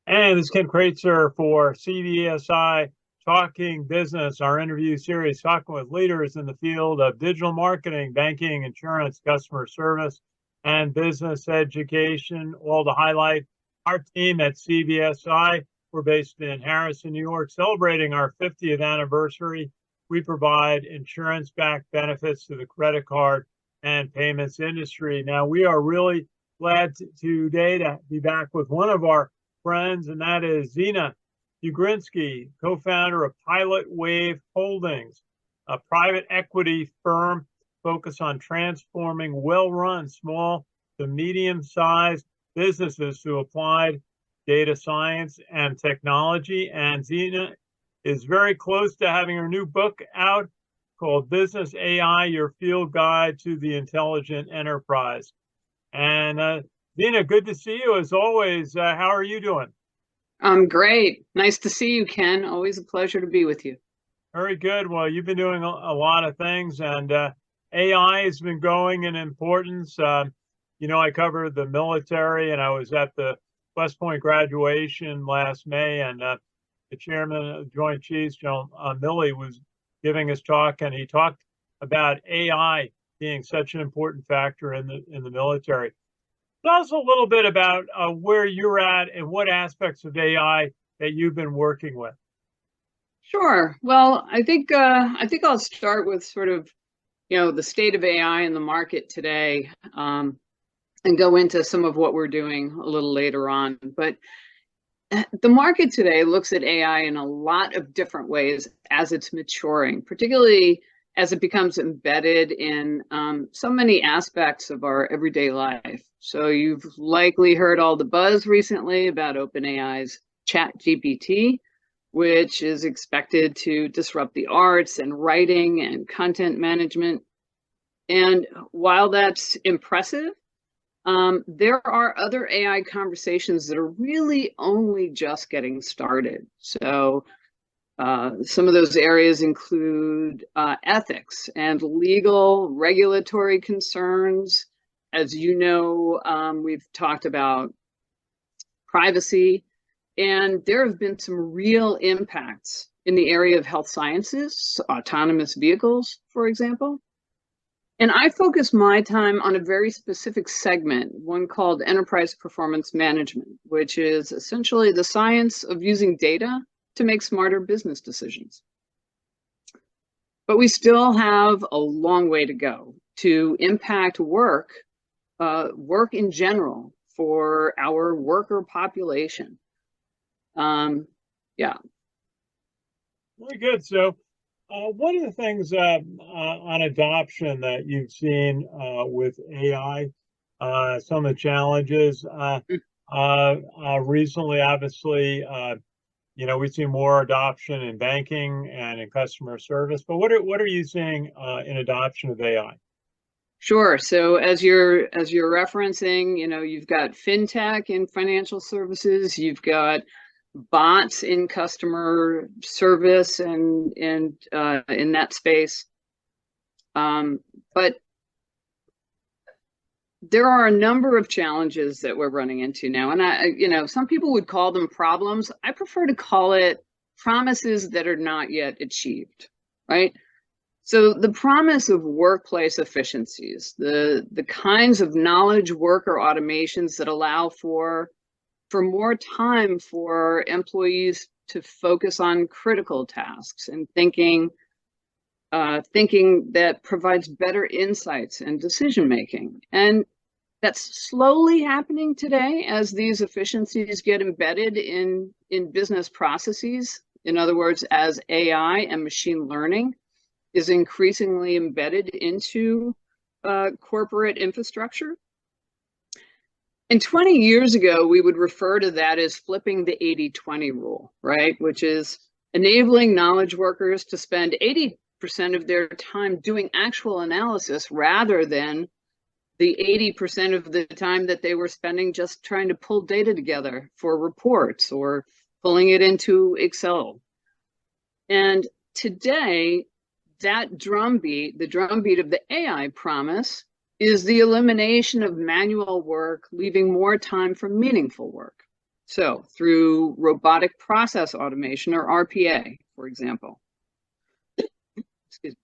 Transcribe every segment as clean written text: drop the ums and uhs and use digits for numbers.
And this is Ken Kraetzer for CBSI Talking Business, our interview series talking with leaders in the field of digital marketing, banking, insurance, customer service, and business education, all to highlight our team at CBSI. We're based in Harrison, New York, celebrating our 50th anniversary. We provide insurance-backed benefits to the credit card and payments industry. Now, we are really glad today to be back with one of our friends, and that is Xena Ugrinsky, co-founder of Pilot Wave Holdings, a private equity firm focused on transforming well-run small to medium-sized businesses through applied data science and technology. And Xena is very close to having her new book out called Business AI, Your Field Guide to the Intelligent Enterprise. And Xena, good to see you as always. How are you doing? I'm great. Nice to see you, Ken. Always a pleasure to be with you. Very good. Well, you've been doing a lot of things, and AI has been growing in importance. I covered the military, and I was at the West Point graduation last May, and the chairman of the Joint Chiefs, General Milley, was giving his talk, and he talked about AI being such an important factor in the military. Tell us a little bit about where you're at and what aspects of AI that you've been working with. Sure. Well, I think I'll start with sort of, the state of AI in the market today, and go into some of what we're doing a little later on. But the market today looks at AI in a lot of different ways as it's maturing, particularly as it becomes embedded in so many aspects of our everyday life. So you've likely heard all the buzz recently about OpenAI's ChatGPT, which is expected to disrupt the arts and writing and content management. And while that's impressive, there are other AI conversations that are really only just getting started. So some of those areas include ethics and legal regulatory concerns. As you know, we've talked about privacy, and there have been some real impacts in the area of health sciences, autonomous vehicles, for example. And I focus my time on a very specific segment, one called enterprise performance management, which is essentially the science of using data to make smarter business decisions. But we still have a long way to go to impact work in general for our worker population. Yeah. Very good. So what are the things on adoption that you've seen with AI? Some of the challenges recently, obviously, we've seen more adoption in banking and in customer service, but what are you seeing in adoption of AI? Sure. So as you're referencing, you've got fintech in financial services, you've got bots in customer service and in that space. But there are a number of challenges that we're running into now. And some people would call them problems. I prefer to call it promises that are not yet achieved, right? So the promise of workplace efficiencies, the kinds of knowledge worker automations that allow for more time for employees to focus on critical tasks and thinking that provides better insights and decision making. And that's slowly happening today as these efficiencies get embedded in business processes. In other words, as AI and machine learning is increasingly embedded into corporate infrastructure. And 20 years ago, we would refer to that as flipping the 80-20 rule, right? Which is enabling knowledge workers to spend 80% of their time doing actual analysis rather than the 80% of the time that they were spending just trying to pull data together for reports or pulling it into Excel. And today, that drumbeat, the drumbeat of the AI promise, is the elimination of manual work, leaving more time for meaningful work. So through robotic process automation, or RPA, for example. Excuse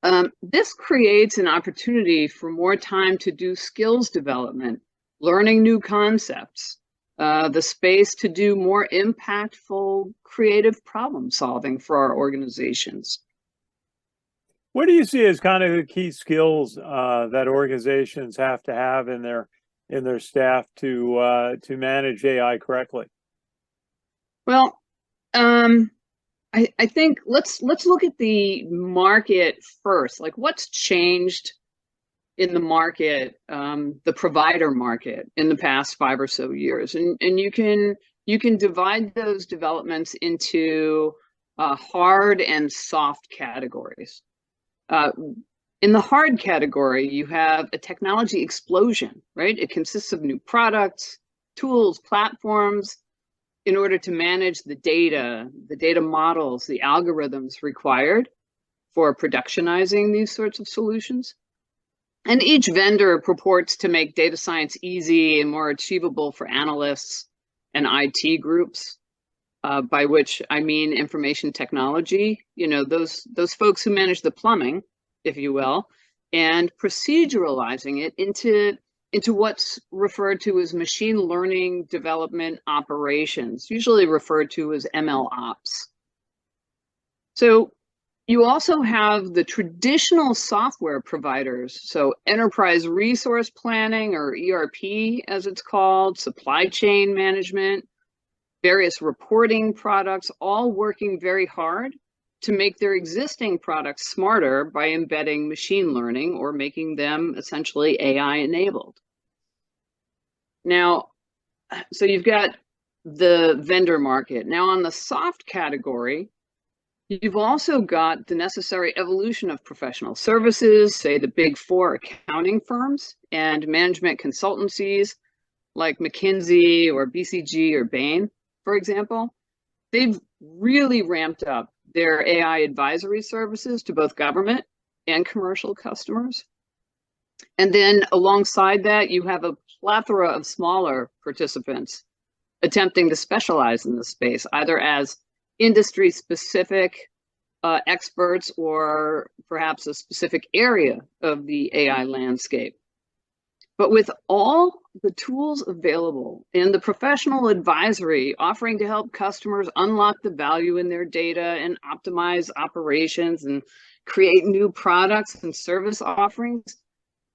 me. This creates an opportunity for more time to do skills development, learning new concepts, the space to do more impactful, creative problem solving for our organizations. What do you see as kind of the key skills that organizations have to have in their staff to manage AI correctly? Well, I think let's look at the market first. Like, what's changed in the market, the provider market, in the past 5 or so years, and you can divide those developments into hard and soft categories. In the hard category, you have a technology explosion, right? It consists of new products, tools, platforms, in order to manage the data models, the algorithms required for productionizing these sorts of solutions. And each vendor purports to make data science easy and more achievable for analysts and IT groups, by which I mean information technology, those folks who manage the plumbing, if you will, and proceduralizing it into what's referred to as machine learning development operations, usually referred to as ML ops. So you also have the traditional software providers, so enterprise resource planning, or ERP as it's called, supply chain management, various reporting products, all working very hard to make their existing products smarter by embedding machine learning or making them essentially AI enabled. Now, so you've got the vendor market. Now on the soft category, you've also got the necessary evolution of professional services, say the big 4 accounting firms and management consultancies like McKinsey or BCG or Bain, for example. They've really ramped up their AI advisory services to both government and commercial customers. And then alongside that, you have a plethora of smaller participants attempting to specialize in the space, either as industry-specific experts or perhaps a specific area of the AI landscape. But with all the tools available and the professional advisory offering to help customers unlock the value in their data and optimize operations and create new products and service offerings,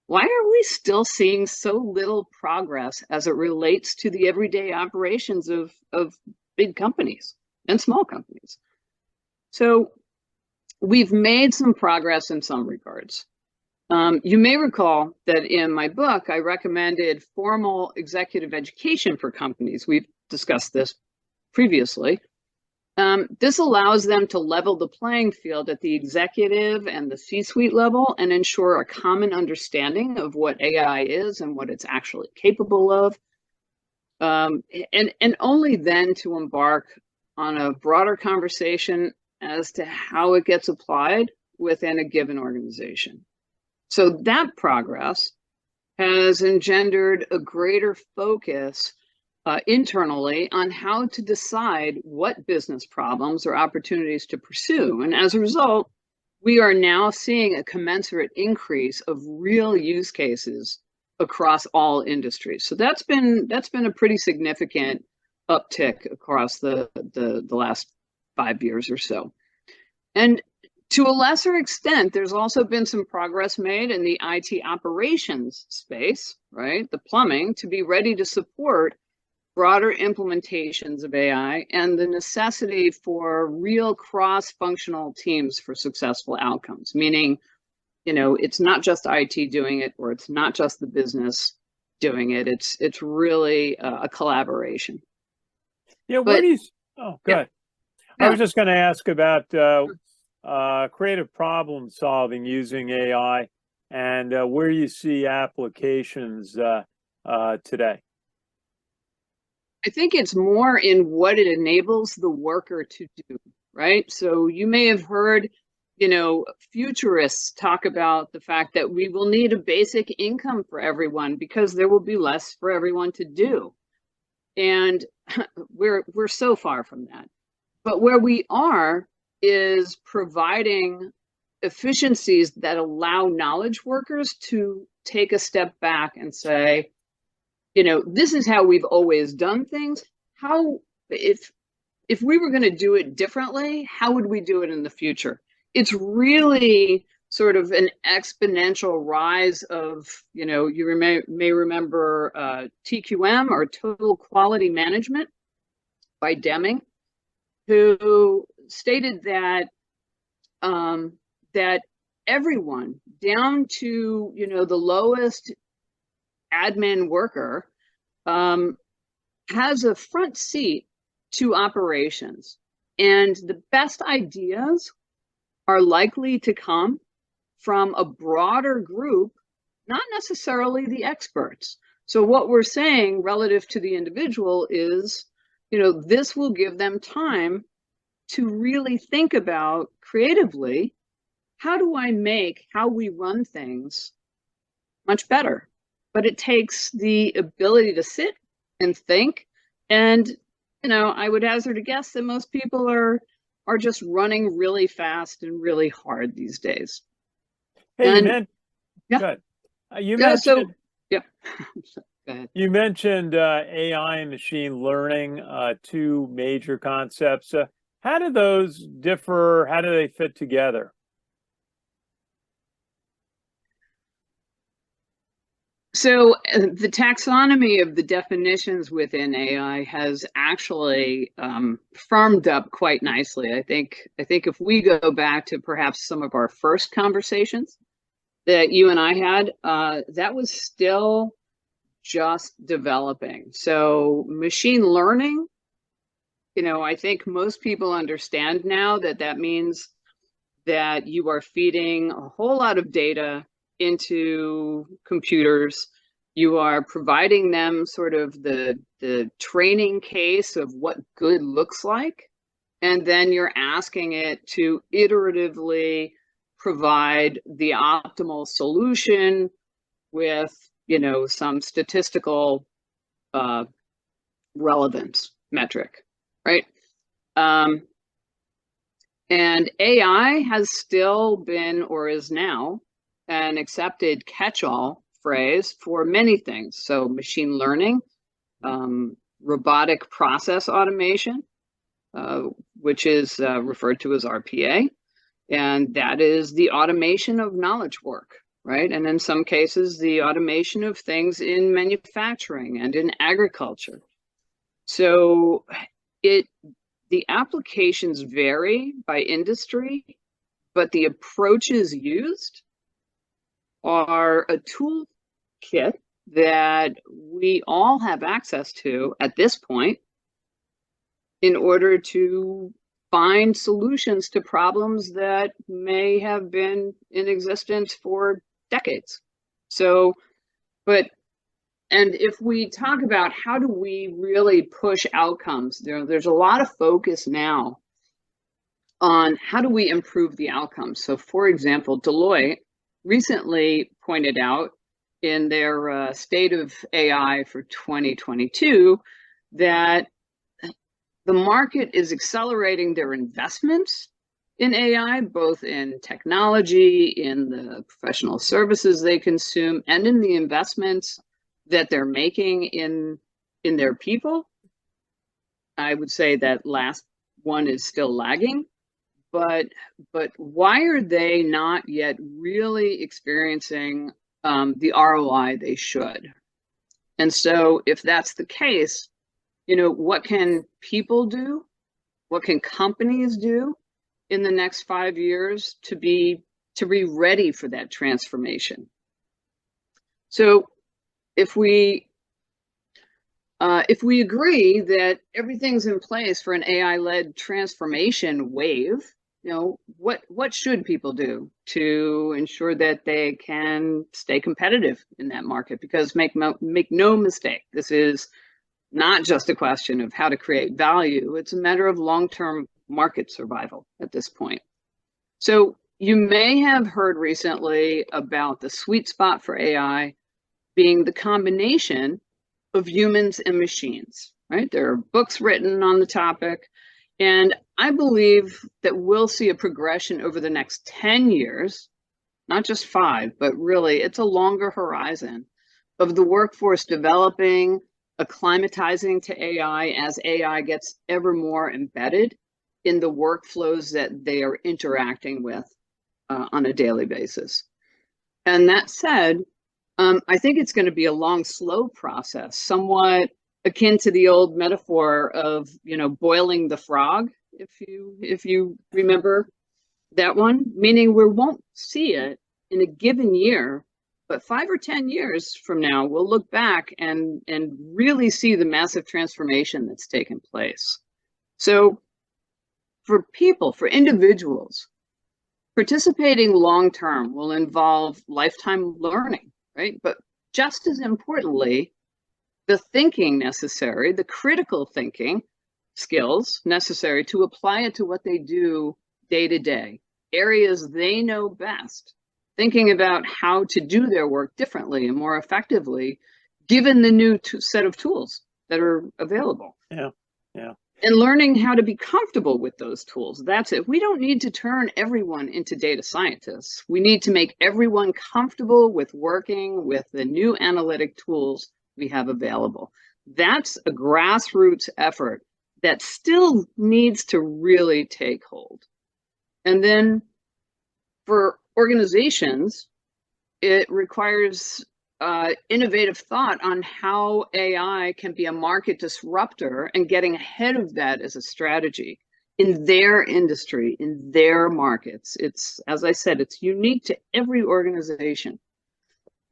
why are we still seeing so little progress as it relates to the everyday operations of big companies and small companies? So we've made some progress in some regards. You may recall that in my book, I recommended formal executive education for companies. We've discussed this previously. This allows them to level the playing field at the executive and the C-suite level and ensure a common understanding of what AI is and what it's actually capable of. And only then to embark on a broader conversation as to how it gets applied within a given organization. So that progress has engendered a greater focus internally on how to decide what business problems or opportunities to pursue. And as a result, we are now seeing a commensurate increase of real use cases across all industries. So that's been a pretty significant uptick across the last 5 years or so. And to a lesser extent, there's also been some progress made in the IT operations space, right? The plumbing, to be ready to support broader implementations of AI and the necessity for real cross-functional teams for successful outcomes, meaning, it's not just IT doing it, or it's not just the business doing it. It's really a collaboration. Yeah, where do you... Oh, good. Yeah. I was just going to ask about creative problem solving using AI and where you see applications today. I think it's more in what it enables the worker to do, right? So you may have heard, futurists talk about the fact that we will need a basic income for everyone because there will be less for everyone to do. And we're so far from that. But where we are is providing efficiencies that allow knowledge workers to take a step back and say, this is how we've always done things. How, if we were going to do it differently, how would we do it in the future? It's really sort of an exponential rise of, you may remember TQM, or Total Quality Management, by Deming, who stated that that everyone down to the lowest admin worker has a front seat to operations, and the best ideas are likely to come from a broader group, not necessarily the experts. So what we're saying relative to the individual is, this will give them time to really think about creatively, how do I make how we run things much better? But it takes the ability to sit and think. And, I would hazard a guess that most people are just running really fast and really hard these days. Hey, and, good. You yeah, mentioned, so, yeah. Go ahead. You mentioned AI and machine learning, two major concepts. How do those differ? How do they fit together? So the taxonomy of the definitions within AI has actually firmed up quite nicely. I think if we go back to perhaps some of our first conversations that you and I had, that was still just developing. So machine learning, I think most people understand now that that means that you are feeding a whole lot of data into computers. You are providing them sort of the training case of what good looks like. And then you're asking it to iteratively provide the optimal solution with, some statistical relevance metric, right? And AI has still been, or is now, an accepted catch-all phrase for many things. So machine learning, robotic process automation, which is referred to as RPA, and that is the automation of knowledge work, right? And in some cases, the automation of things in manufacturing and in agriculture. So the applications vary by industry, but the approaches used are a toolkit that we all have access to at this point in order to find solutions to problems that may have been in existence for decades. So, and if we talk about how do we really push outcomes, there's a lot of focus now on how do we improve the outcomes. So for example, Deloitte recently pointed out in their State of AI for 2022 that the market is accelerating their investments in AI, both in technology, in the professional services they consume, and in the investments that they're making in their people. I would say that last one is still lagging, but why are they not yet really experiencing the ROI they should? And so if that's the case, what can people do? What can companies do in the next 5 years to be ready for that transformation? So if we agree that everything's in place for an AI-led transformation wave, what should people do to ensure that they can stay competitive in that market? Because make no mistake, this is not just a question of how to create value. It's a matter of long-term market survival at this point. So you may have heard recently about the sweet spot for AI being the combination of humans and machines. right? There are books written on the topic. And I believe that we'll see a progression over the next 10 years, not just 5, but really it's a longer horizon of the workforce developing, acclimatizing to AI as AI gets ever more embedded in the workflows that they are interacting with on a daily basis. And that said, I think it's going to be a long, slow process, somewhat akin to the old metaphor of, boiling the frog, if you remember that one, meaning we won't see it in a given year, but 5 or 10 years from now, we'll look back and really see the massive transformation that's taken place. So for people, for individuals, participating long-term will involve lifetime learning, right? But just as importantly, the thinking necessary, the critical thinking skills necessary to apply it to what they do day to day, areas they know best, thinking about how to do their work differently and more effectively, given the new set of tools that are available. Yeah. And learning how to be comfortable with those tools. That's it. We don't need to turn everyone into data scientists. We need to make everyone comfortable with working with the new analytic tools we have available. That's a grassroots effort that still needs to really take hold. And then for organizations, it requires innovative thought on how AI can be a market disruptor and getting ahead of that as a strategy in their industry, in their markets. It's, as I said, it's unique to every organization.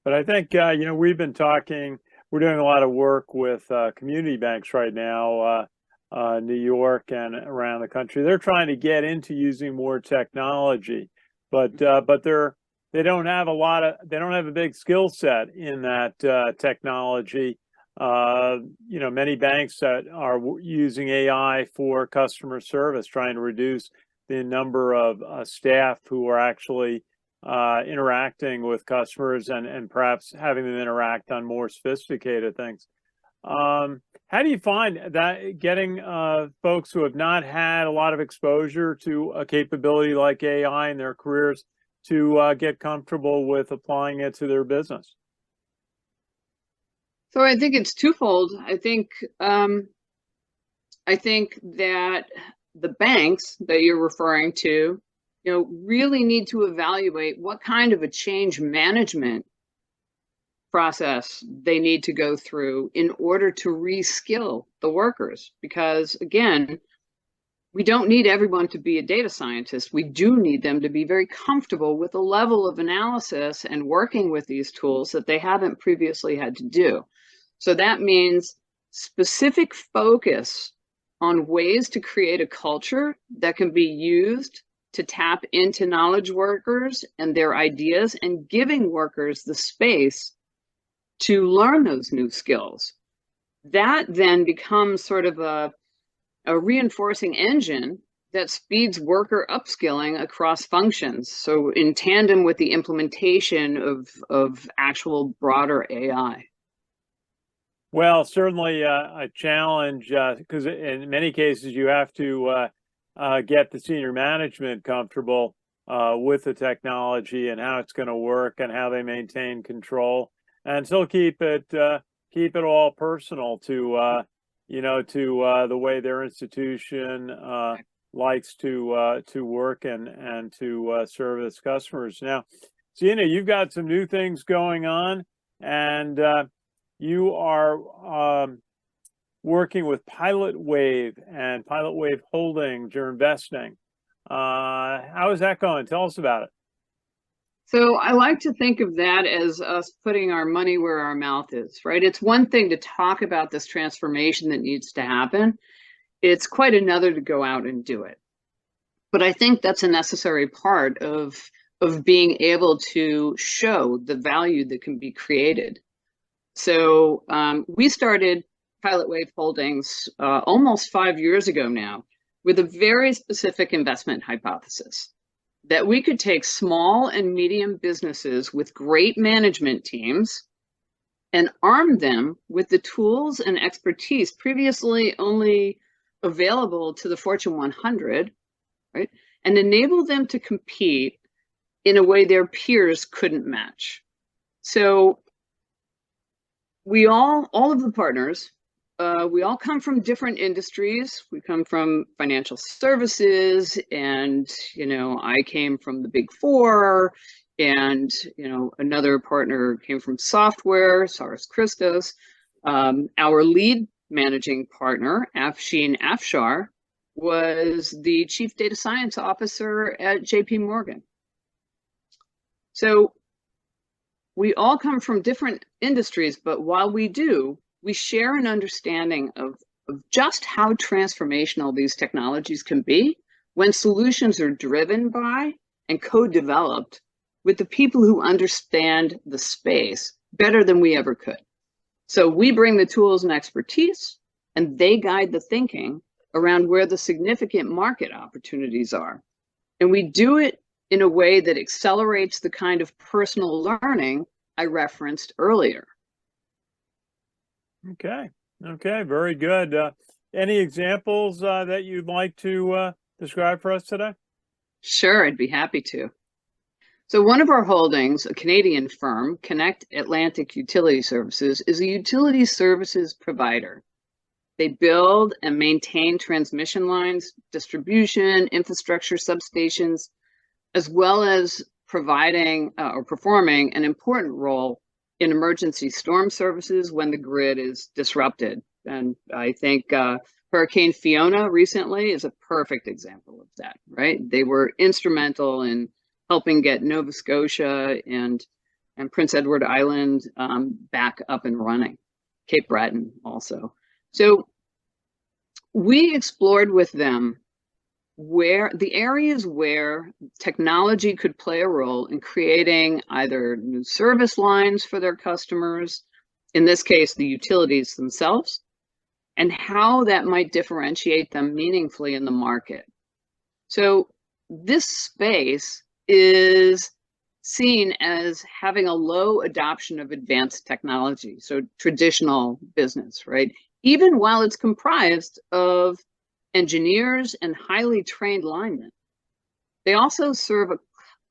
But I think, we've been talking, we're doing a lot of work with community banks right now, New York and around the country. They're trying to get into using more technology, but they don't have a big skill set in that technology. Many banks that are using AI for customer service, trying to reduce the number of staff who are actually interacting with customers and perhaps having them interact on more sophisticated things. How do you find that getting folks who have not had a lot of exposure to a capability like AI in their careers to get comfortable with applying it to their business? So I think it's twofold. I think that the banks that you're referring to, really need to evaluate what kind of a change management process they need to go through in order to reskill the workers. Because again, we don't need everyone to be a data scientist. We do need them to be very comfortable with a level of analysis and working with these tools that they haven't previously had to do. So that means specific focus on ways to create a culture that can be used to tap into knowledge workers and their ideas, and giving workers the space to learn those new skills. That then becomes sort of a reinforcing engine that speeds worker upskilling across functions. So in tandem with the implementation of actual broader AI. Well, certainly a challenge because in many cases you have to get the senior management comfortable with the technology and how it's going to work and how they maintain control, and still keep it all personal to the way their institution likes to work and to serve its customers. Now, Xena, you've got some new things going on, and you are working with Pilot Wave and Pilot Wave Holdings. You're investing. How is that going? Tell us about it. So I like to think of that as us putting our money where our mouth is, right? It's one thing to talk about this transformation that needs to happen. It's quite another to go out and do it. But I think that's a necessary part of being able to show the value that can be created. So we started Pilot Wave Holdings almost 5 years ago now with a very specific investment hypothesis that we could take small and medium businesses with great management teams and arm them with the tools and expertise previously only available to the Fortune 100, right? And enable them to compete in a way their peers couldn't match. So all of the partners, we all come from different industries. We come from financial services, and I came from the Big Four, and another partner came from software, Saras Christos. Our lead managing partner, Afshin Afshar, was the chief data science officer at JP Morgan. So we all come from different industries, but while we do, we share an understanding of just how transformational these technologies can be when solutions are driven by and co-developed with the people who understand the space better than we ever could. So we bring the tools and expertise, and they guide the thinking around where the significant market opportunities are. And we do it in a way that accelerates the kind of personal learning I referenced earlier. Okay, very good. Any examples that you'd like to describe for us today? Sure, I'd be happy to. So one of our holdings, a Canadian firm, Connect Atlantic Utility Services, is a utility services provider. They build and maintain transmission lines, distribution, infrastructure, substations, as well as providing or performing an important role in emergency storm services when the grid is disrupted. And I think Hurricane Fiona recently is a perfect example of that, right? They were instrumental in helping get Nova Scotia and Prince Edward Island back up and running, Cape Breton also. So we explored with them where the areas where technology could play a role in creating either new service lines for their customers, in this case, the utilities themselves, and how that might differentiate them meaningfully in the market. So this space is seen as having a low adoption of advanced technology, so traditional business, right? Even while it's comprised of engineers and highly trained linemen. They also serve a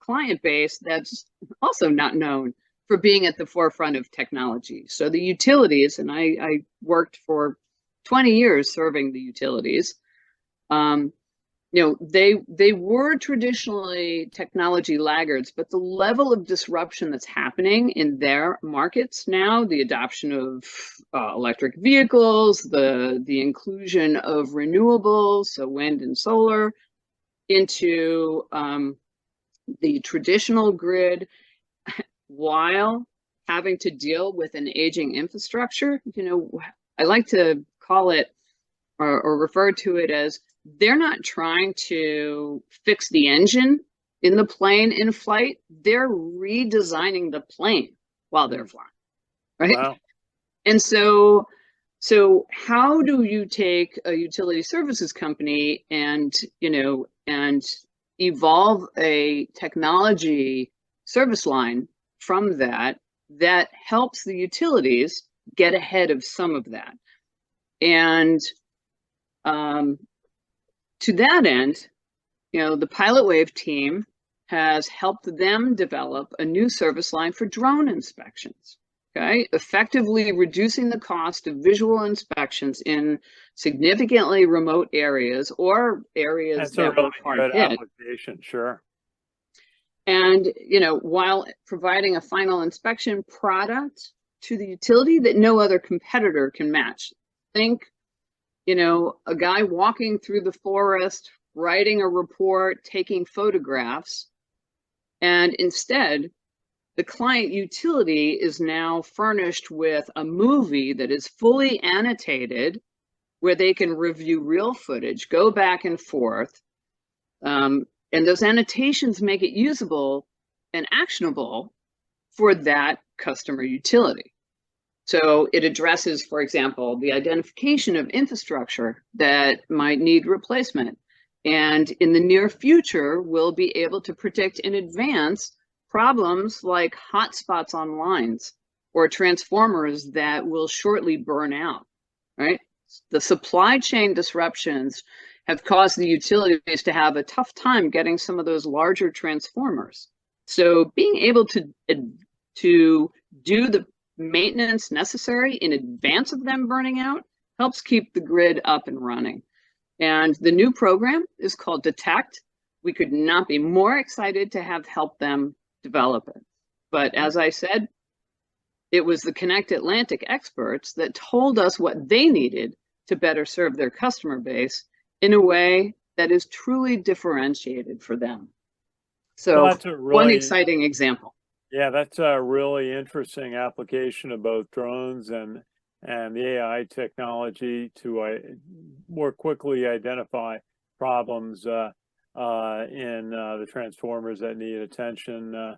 client base that's also not known for being at the forefront of technology. So the utilities, and I worked for 20 years serving the utilities, they were traditionally technology laggards, but the level of disruption that's happening in their markets now, the adoption of electric vehicles, the inclusion of renewables, so wind and solar, into the traditional grid, while having to deal with an aging infrastructure. I like to call it or refer to it as they're not trying to fix the engine in the plane in flight. They're redesigning the plane while they're flying, right? Wow. And so how do you take a utility services company and evolve a technology service line from that helps the utilities get ahead of some of that? And to that end, the Pilot Wave team has helped them develop a new service line for drone inspections, okay? Effectively reducing the cost of visual inspections in significantly remote areas or areas that were hard hit. Application, sure. And, while providing a final inspection product to the utility that no other competitor can match. Think, a guy walking through the forest, writing a report, taking photographs, and instead, the client utility is now furnished with a movie that is fully annotated, where they can review real footage, go back and forth, and those annotations make it usable and actionable for that customer utility. So it addresses, for example, the identification of infrastructure that might need replacement. And in the near future, we'll be able to predict in advance problems like hotspots on lines or transformers that will shortly burn out, right? The supply chain disruptions have caused the utilities to have a tough time getting some of those larger transformers. So being able to do the maintenance necessary in advance of them burning out helps keep the grid up and running. And the new program is called Detect. We could not be more excited to have helped them develop it. But as I said, it was the Connect Atlantic experts that told us what they needed to better serve their customer base in a way that is truly differentiated for them. So that's a really, one exciting example. Yeah, that's a really interesting application of both drones and the AI technology to more quickly identify problems in the transformers that need attention.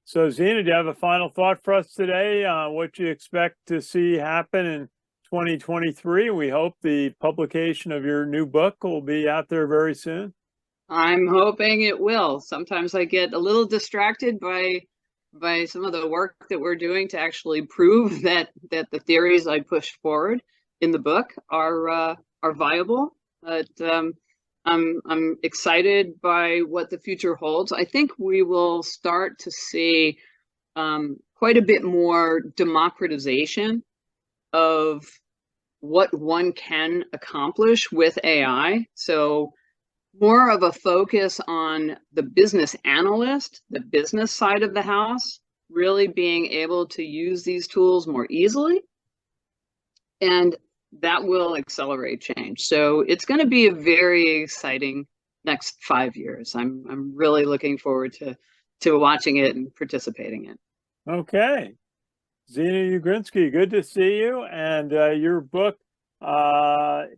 So Xena, do you have a final thought for us today? What you expect to see happen in 2023? We hope the publication of your new book will be out there very soon. I'm hoping it will. Sometimes I get a little distracted by some of the work that we're doing to actually prove that the theories I push forward in the book are viable. But I'm excited by what the future holds. I think we will start to see quite a bit more democratization of what one can accomplish with AI. So more of a focus on the business analyst, the business side of the house, really being able to use these tools more easily. And that will accelerate change. So it's going to be a very exciting next 5 years. I'm really looking forward to watching it and participating in it. Okay. Xena Ugrinsky, good to see you. And your book,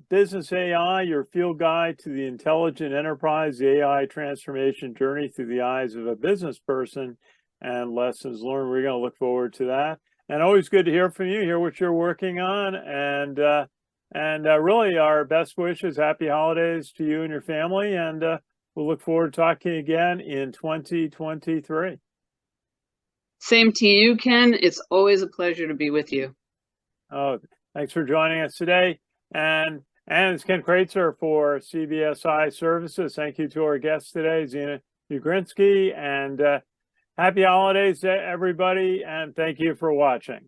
Business AI, Your Field Guide to the Intelligent Enterprise, the AI Transformation Journey Through the Eyes of a Business Person and Lessons Learned. We're going to look forward to that. And always good to hear from you, hear what you're working on. And really our best wishes, happy holidays to you and your family. And we'll look forward to talking again in 2023. Same to you, Ken. It's always a pleasure to be with you. Oh, thanks for joining us today. And it's Ken Kraetzer for CBSI Services. Thank you to our guests today, Xena Ugrinsky. And happy holidays to everybody. And thank you for watching.